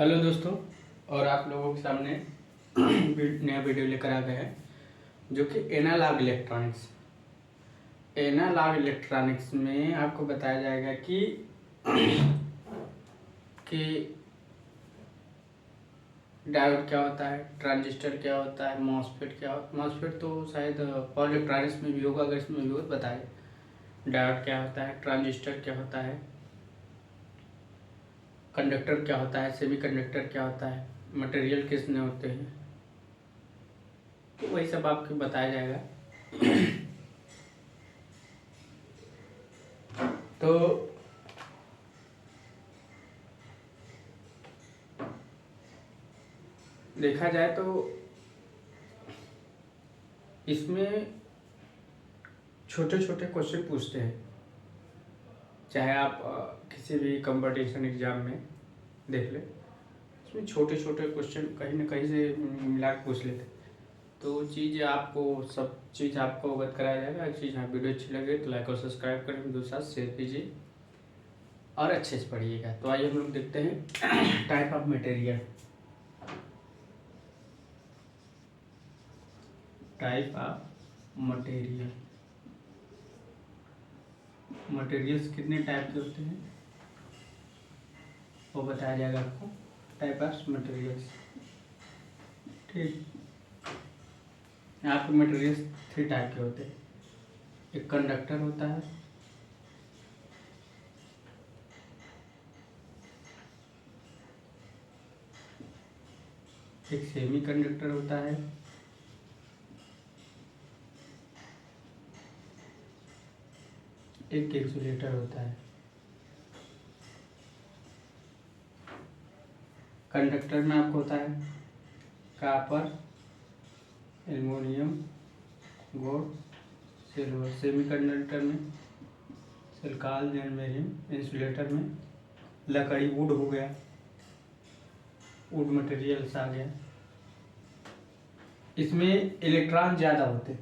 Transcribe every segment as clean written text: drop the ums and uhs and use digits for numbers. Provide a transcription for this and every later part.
Hello दोस्तों, और आप लोगों के सामने नया वीडियो लेकर आ गए हैं जो कि एनालॉग इलेक्ट्रॉनिक्स में आपको बताया जाएगा कि डायोड क्या होता है, ट्रांजिस्टर क्या होता है, मॉसफेट क्या होता है। मॉसफेट तो शायद पावर इलेक्ट्रॉनिक्स में भी होगा, अगर इसमें भी हो तो बताए। डायोड क्या होता है, ट्रांजिस्टर क्या होता है, कंडक्टर क्या होता है, सेमीकंडक्टर क्या होता है, मटेरियल किसने होते हैं, तो वही सब आपको बताया जाएगा। तो देखा जाए तो इसमें छोटे छोटे क्वेश्चन पूछते हैं, चाहे आप किसी भी कंपटीशन एग्जाम में देख ले, इसमें छोटे छोटे क्वेश्चन कहीं ना कहीं से मिला के पूछ लेते। तो सब चीज़ आपको अवगत कराया जाएगा। एक चीज़, हाँ, वीडियो अच्छी लगे तो लाइक और सब्सक्राइब करें, वीडियो साथ शेयर कीजिए और अच्छे से पढ़िएगा। तो आइए हम लोग देखते हैं type of material. Type of materials कितने टाइप के होते हैं वो बताया जाएगा आपको। टाइप ऑफ मटेरियल्स, ठीक। यहाँ पे मटेरियल्स 3 टाइप के होते हैं। एक कंडक्टर होता है, एक सेमी कंडक्टर होता है, एक इंसुलेटर होता है। कंडक्टर में आपको होता है copper, aluminium, gold, silver. Semi conductor में सिलिकॉन, जर्मेनियम। इंसुलेटर में लकड़ी, वुड हो गया, वुड मटेरियल्स आ गया। इसमें इलेक्ट्रॉन ज़्यादा होते,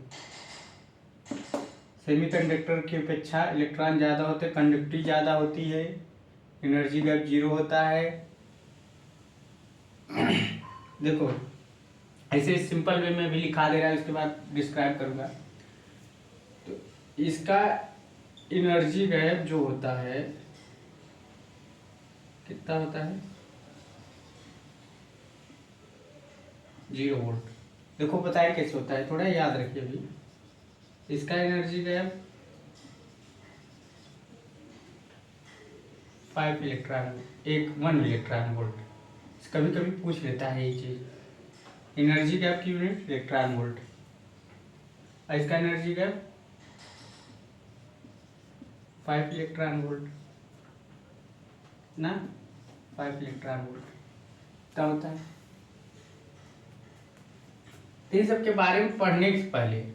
सेमीकंडक्टर की अपेक्षा इलेक्ट्रॉन ज़्यादा होते, कंडक्टिविटी ज़्यादा होती है, एनर्जी गैप 0 होता है। देखो, ऐसे सिंपल वे में भी लिखा दे रहा है, उसके बाद डिस्क्राइब करूँगा। तो इसका एनर्जी गैप जो होता है कितना होता है, 0 वोल्ट। देखो बताइए कैसे होता है, थोड़ा याद रखिए अभी। इसका एनर्जी गैप 1 इलेक्ट्रॉन वोल्ट। कभी कभी पूछ लेता है ये चीज। एनर्जी गैप की यूनिट इलेक्ट्रॉन वोल्ट, और इसका एनर्जी गैप 5 इलेक्ट्रॉन वोल्ट ना, 5 इलेक्ट्रॉन वोल्ट क्या होता है। इन सब के बारे में पढ़ने से पहले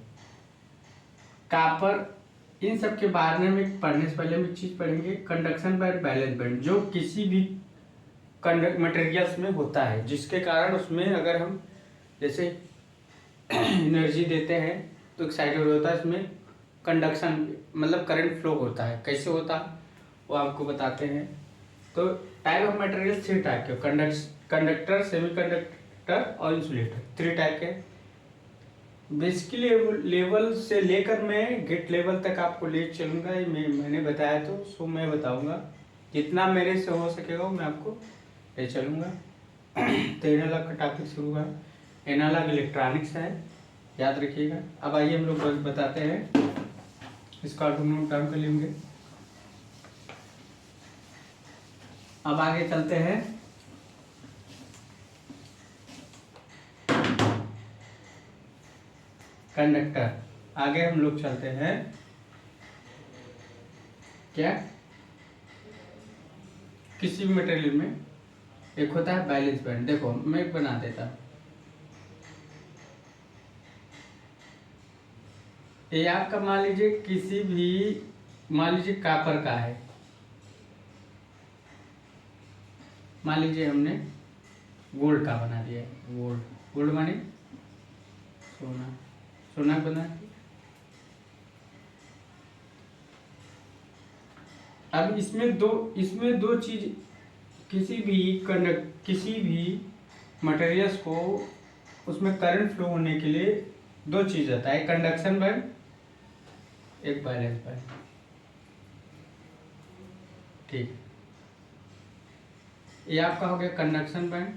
इन सब के बारे में पढ़ने से पहले हम एक चीज पढ़ेंगे, कंडक्शन बाय वैलेंस बैंड, जो किसी भी मटेरियल्स में होता है, जिसके कारण उसमें अगर हम जैसे एनर्जी देते हैं तो एक्साइटेड होता है, इसमें कंडक्शन मतलब करंट फ्लो होता है। कैसे होता है वो आपको बताते हैं। तो टाइप ऑफ मटेरियल 3 टाइप के, कंडक्टर, सेमीकंडक्टर और इंसुलेटर, 3 टाइप के। बेसिकली लेवल से लेकर मैं गेट लेवल तक आपको ले चलूँगा। मैंने बताया तो सो मैं बताऊँगा, जितना मेरे से हो सकेगा मैं आपको ले चलूँगा। तो एनालॉग का टॉपिक शुरू हुआ, एनालॉग इलेक्ट्रॉनिक्स है, याद रखिएगा। अब आइए हम लोग बताते हैं, इसका नोट डाउन कर लेंगे। अब आगे चलते हैं, कंडक्टर। आगे हम लोग चलते हैं क्या, किसी भी मटेरियल में एक होता है बैलेंस बैंड। देखो मैं एक बना देता हूँ, ये आपका मान लीजिए किसी भी, मान लीजिए कॉपर का है, मान लीजिए हमने गोल्ड का बना दिया है। गोल्ड माने सोना बना। अब इसमें दो चीज किसी भी मटेरियल्स को उसमें करंट फ्लो होने के लिए दो चीज़ होता है, एक कंडक्शन बैंड, एक बैलेंस बैंड। ठीक, ये आपका हो गया कंडक्शन बैंड।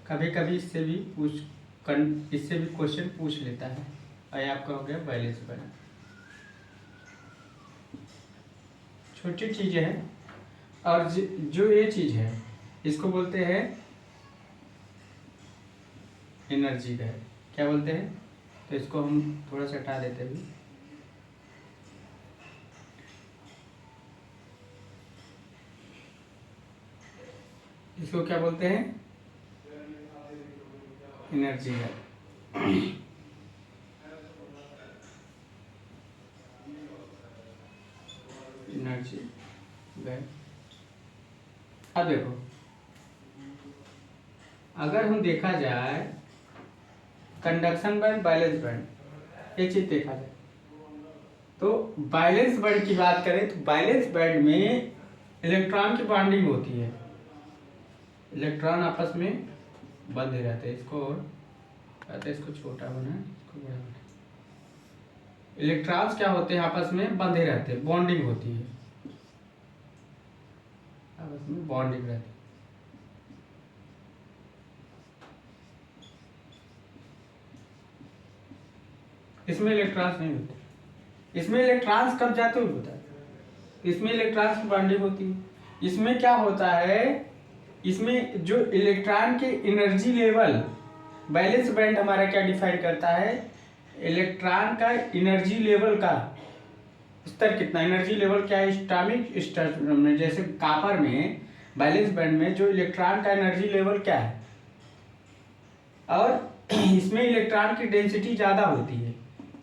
कभी कभी इससे भी क्वेश्चन पूछ लेता है। और ये आपका हो गया बैलेंस बैंड। छोटी चीज़ें हैं। और जो ये चीज़ है इसको बोलते हैं एनर्जी बैंड। क्या बोलते हैं? तो इसको हम थोड़ा सा हटा देते हैं। इसको क्या बोलते हैं? Energy band. Energy band. अब देखो, अगर हम देखा जाए कंडक्शन बैंड, बैलेंस बैंड, ये चीज देखा जाए तो बैलेंस बैंड की बात करें तो बैलेंस बैंड में इलेक्ट्रॉन की बॉन्डिंग होती है। इलेक्ट्रॉन आपस में बंधे रहते हैं। इसको कहते हैं, इसको छोटा बना, इसको बड़ा बना। इलेक्ट्रॉन्स क्या होते हैं? आपस में बंधे रहते हैं, बॉन्डिंग होती है, आपस में बॉन्डिंग रहती है। इसमें इलेक्ट्रॉन्स नहीं होते। इसमें इलेक्ट्रॉन्स कब जाते हुए होता है? इसमें इलेक्ट्रॉन्स की बॉन्डिंग होती है। इसमें क्या होता है? इसमें जो इलेक्ट्रॉन के एनर्जी लेवल, बैलेंस बैंड हमारा क्या डिफाइन करता है? इलेक्ट्रॉन का एनर्जी लेवल का स्तर कितना, एनर्जी लेवल क्या है? एटॉमिक स्तर में, जैसे कॉपर में बैलेंस बैंड में जो इलेक्ट्रॉन का एनर्जी लेवल क्या है, और इसमें इलेक्ट्रॉन की डेंसिटी ज़्यादा होती है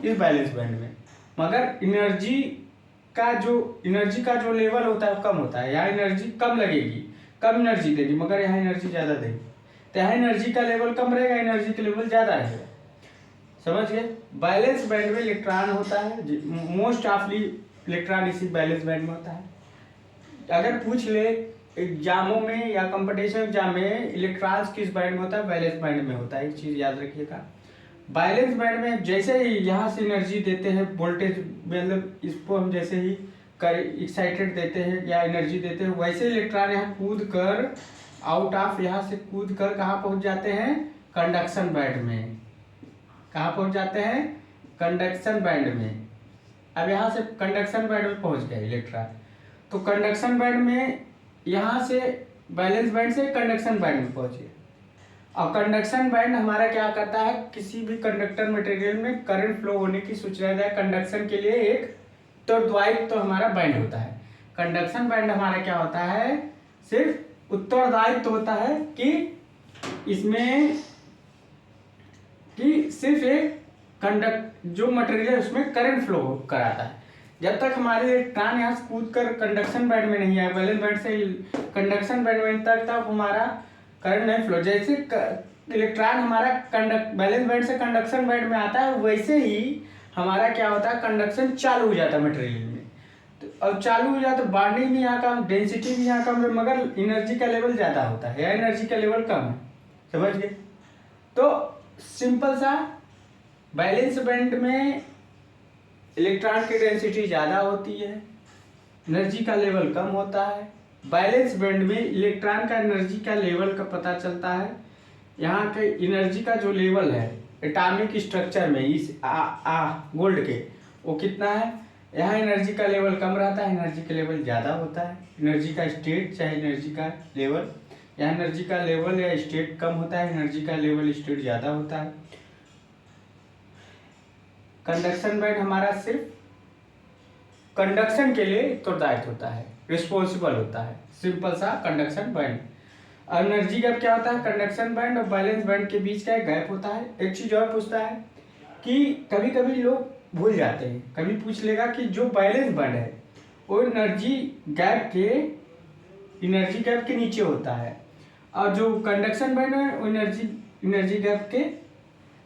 इस बैलेंस बैंड में, मगर एनर्जी का जो लेवल होता है वो कम होता है। यहाँ एनर्जी कम लगेगी, कम एनर्जी देगी, मगर यहाँ एनर्जी ज़्यादा देगी। तो यहाँ एनर्जी का लेवल कम रहेगा, एनर्जी का लेवल ज़्यादा रहेगा। समझ गए? बैलेंस बैंड में इलेक्ट्रॉन होता है, मोस्ट ऑफली इलेक्ट्रॉन इसी बैलेंस बैंड में होता है। अगर पूछ ले एग्जामों में या कंपटीशन एग्जाम में इलेक्ट्रॉन्स किस बैंड में होता है? बैलेंस बैंड में होता है। एक चीज़ याद रखिएगा, बैलेंस बैंड में जैसे ही यहाँ से एनर्जी देते हैं, वोल्टेज मतलब इसको हम जैसे ही एक्साइटेड देते हैं या एनर्जी देते हैं, वैसे इलेक्ट्रॉन यहाँ कूद कर आउट ऑफ, यहाँ से कूद कर कहाँ पहुँच जाते हैं? कंडक्शन बैंड में। कहाँ पहुँच जाते हैं? कंडक्शन बैंड में। अब यहाँ से कंडक्शन बैंड में पहुँच गए इलेक्ट्रॉन, तो कंडक्शन बैंड में यहाँ से बैलेंस बैंड से कंडक्शन बैंड में पहुँचे। और कंडक्शन बैंड हमारा क्या करता है? किसी भी कंडक्टर मटेरियल में करंट फ्लो होने की सूचना देता है। कंडक्शन के लिए एक उत्तरदायित्व तो हमारा बैंड होता है। कंडक्शन बैंड हमारा क्या होता है? सिर्फ उत्तरदायित्व होता है कि इसमें कि सिर्फ एक जो मटेरियल है उसमें करंट फ्लो कराता है। जब तक हमारे इलेक्ट्रॉन यहाँ से कूद कर कंडक्शन बैंड में नहीं आया, बैलेंस बैंड से कंडक्शन बैंड में तक हमारा करंट नहीं फ्लो। जैसे इलेक्ट्रॉन हमारा बैलेंस बैंड से कंडक्शन बैंड में आता है, वैसे ही हमारा क्या होता है? कंडक्शन चालू हो जाता है मटेरियल में। तो अब चालू हो जाता है, बॉन्डिंग भी यहाँ कम, डेंसिटी भी यहाँ कम है, मगर एनर्जी का लेवल ज़्यादा होता है या एनर्जी का लेवल कम है। समझ गए? तो सिंपल सा, बैलेंस बैंड में इलेक्ट्रॉन की डेंसिटी ज़्यादा होती है, एनर्जी का लेवल कम होता है। बैलेंस बैंड में इलेक्ट्रॉन का एनर्जी का लेवल का पता चलता है। यहाँ के एनर्जी का जो लेवल है एटॉमिक स्ट्रक्चर में इस गोल्ड के, वो कितना है? यहाँ एनर्जी का लेवल कम रहता है, एनर्जी का लेवल ज़्यादा होता है। एनर्जी का स्टेट चाहे एनर्जी का लेवल, यहाँ एनर्जी का लेवल या स्टेट कम होता है, एनर्जी का लेवल स्टेट ज़्यादा होता है। कंडक्शन बैंड हमारा सिर्फ कंडक्शन के लिए उत्तरदायित्व होता है, रिस्पॉन्सिबल होता है। सिंपल सा कंडक्शन बैंड। एनर्जी गैप क्या होता है? कंडक्शन बैंड और बैलेंस बैंड के बीच का एक गैप होता है। एक चीज और पूछता है कि कभी कभी लोग भूल जाते हैं, कभी पूछ लेगा कि जो बैलेंस बैंड है वो एनर्जी गैप के नीचे होता है, और जो कंडक्शन बैंड है वो एनर्जी गैप के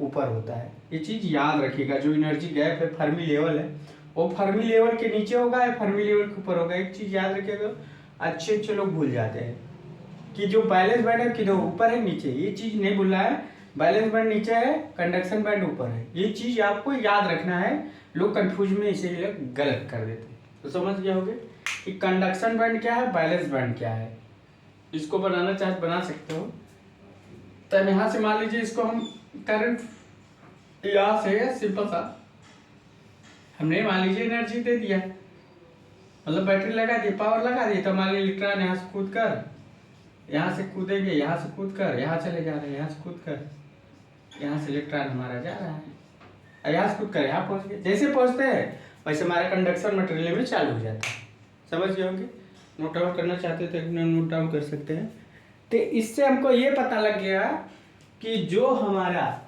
ऊपर होता है। ये चीज याद रखिएगा, जो एनर्जी गैप है, फर्मी लेवल है, वो फर्मी लेवल के नीचे होगा या फर्मी लेवल के ऊपर होगा। एक चीज याद रखिएगा, अच्छे अच्छे लोग भूल जाते हैं कि जो बैलेंस बैंड है किधर ऊपर है नीचे, ये चीज़ नहीं भूलना है। बैलेंस बैंड नीचे है, कंडक्शन बैंड ऊपर है, ये चीज़ आपको याद रखना है। लोग कंफ्यूज में इसीलिए गलत कर देते हैं। तो समझ गए होगे कि कंडक्शन बैंड क्या है, बैलेंस बैंड क्या है। इसको बनाना चाहे बना सकते हो। तब यहाँ से मान लीजिए इसको हम करंट यहाँ से सिंपल सा हमने मान लीजिए एनर्जी दे दिया, मतलब बैटरी लगा दी, पावर लगा दी, तो मान लीजिए इलेक्ट्रॉन यहाँ से कूद कर, यहाँ से कूदेंगे, यहाँ से कूद कर यहाँ चले जा रहे हैं, यहाँ से कूद कर यहाँ से इलेक्ट्रॉन हमारा जा रहा है, यहाँ से कूद कर यहाँ पहुँच गए। जैसे पहुँचते हैं वैसे हमारा कंडक्शन मटेरियल में चालू हो जाता है। समझ गए होंगे। नोट डाउन करना चाहते हैं तो नोट डाउन कर सकते हैं। तो इससे हमको ये पता लग गया कि जो हमारा,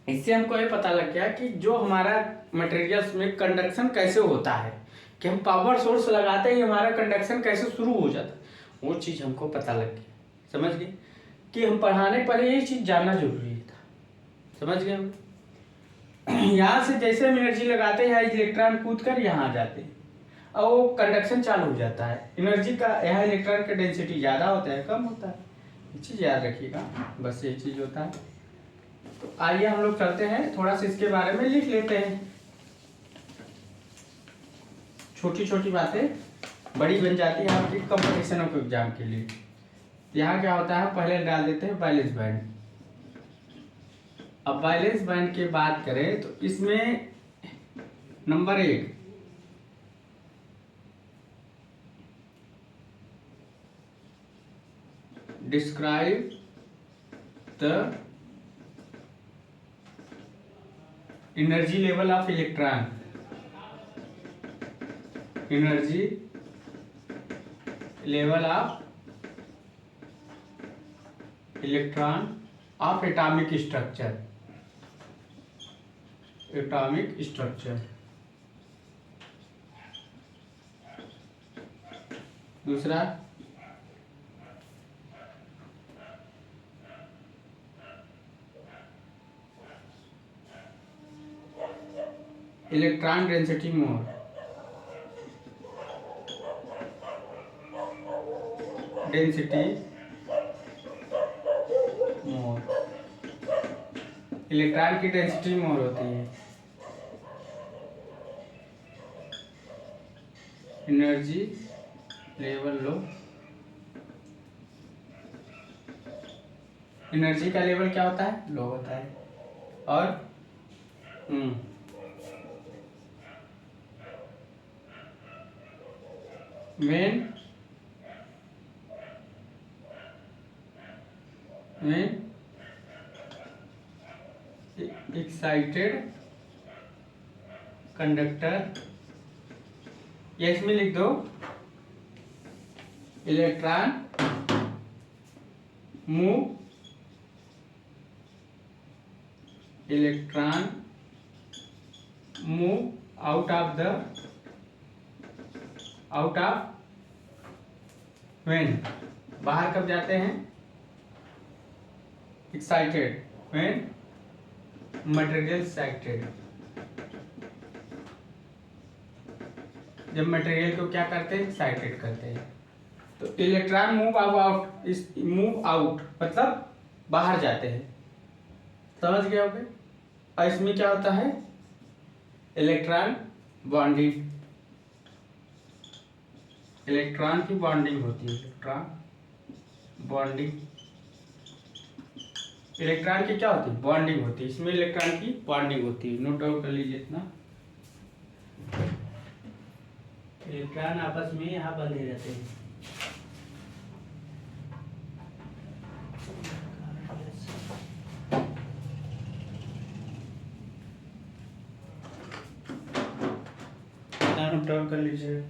इससे हमको ये पता लग गया कि जो हमारा मटेरियल्स में कंडक्शन कैसे होता है, कि हम पावर सोर्स लगाते ही हमारा कंडक्शन कैसे शुरू हो जाता है, वो चीज़ हमको पता लग गया। समझ गए कि हम पढ़ाने पहले ये चीज़ जानना जरूरी था। समझ गए हम। यहाँ से जैसे हम एनर्जी लगाते हैं इलेक्ट्रॉन कूद कर यहाँ आ जाते हैं और वो कंडक्शन चालू हो जाता है। एनर्जी का यहाँ इलेक्ट्रॉन का डेंसिटी ज़्यादा होता है कम होता है, ये चीज़ याद रखिएगा, बस ये चीज़ होता है। तो आइए हम लोग चलते हैं, थोड़ा सा इसके बारे में लिख लेते हैं। छोटी छोटी बातें बड़ी बन जाती है आपकी कंपटीशनों के एग्जाम के लिए। यहाँ क्या होता है, पहले डाल देते हैं बैलेंस बैंड। अब बैलेंस बैंड की बात करें तो इसमें number 1 describe the energy level of electron, energy level of electron of atomic structure, atomic structure. दूसरा इलेक्ट्रॉन डेंसिटी मोर, डेंसिटी मोर, इलेक्ट्रॉन की डेंसिटी मोर होती है। एनर्जी लेवल लो, एनर्जी का लेवल क्या होता है, लो होता है। और when excited कंडक्टर, ये इसमें लिख दो electron move, electron move out of when, बाहर कब जाते हैं, एक्साइटेड, व्हेन मटेरियल एक्साइटेड, जब मटेरियल को क्या करते हैं, एक्साइटेड करते हैं। तो इलेक्ट्रॉन मूव आउट मतलब बाहर जाते हैं। समझ गए होगे। और इसमें क्या होता है, इलेक्ट्रॉन बॉन्डिंग, इलेक्ट्रॉन की बॉन्डिंग होती है, इलेक्ट्रॉन बॉन्डिंग, इलेक्ट्रॉन की क्या होती है, बॉन्डिंग होती है। इसमें इलेक्ट्रॉन की बॉन्डिंग होती है, नोट डाउन कर लीजिए इतना। इलेक्ट्रॉन आपस में यहाँ बंधे रहते हैं। नोट डाउन कर लीजिए।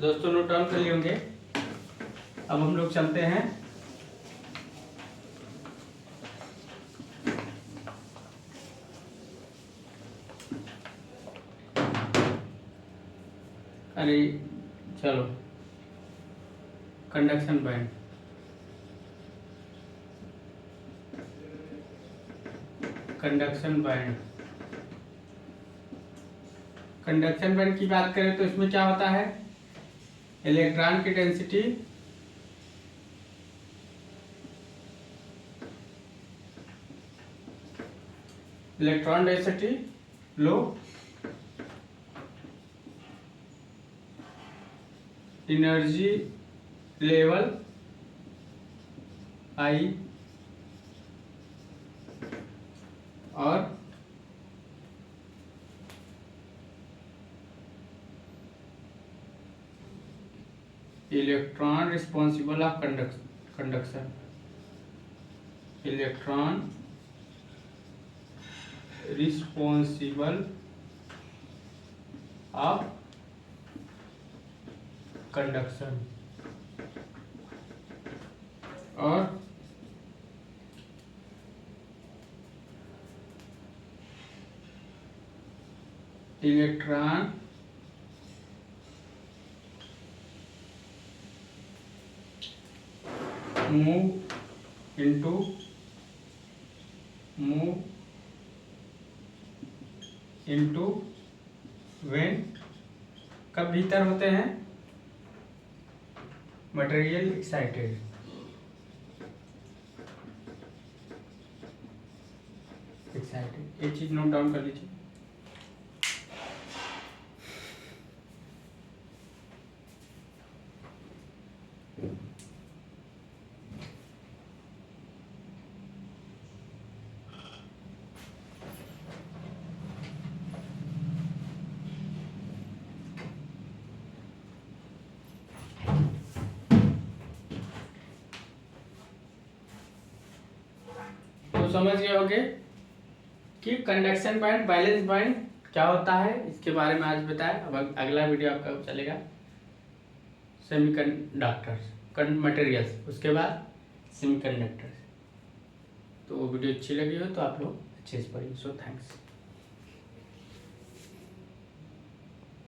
दोस्तों नोट डाउन कर लिए होंगे। अब हम लोग चलते हैं अरे चलो conduction band. Conduction band conduction band की बात करें तो इसमें क्या होता है, इलेक्ट्रॉन की density low, energy level high और electron responsible of conduction. Electron responsible of conduction और इलेक्ट्रॉन मूव इनटू व्हेन कब भीतर होते हैं, मटेरियल एक्साइटेड। ये चीज नोट डाउन कर लीजिए। तो समझ गए होंगे कि कंडक्शन बैंड, बैलेंस बैंड क्या होता है, इसके बारे में आज बताया। अब अगला वीडियो आपका चलेगा सेमीकंडक्टर्स, मटेरियल्स, उसके बाद सेमीकंडक्टर्स। तो वो वीडियो अच्छी लगी हो तो आप लोग अच्छे से पढ़िए। So thanks.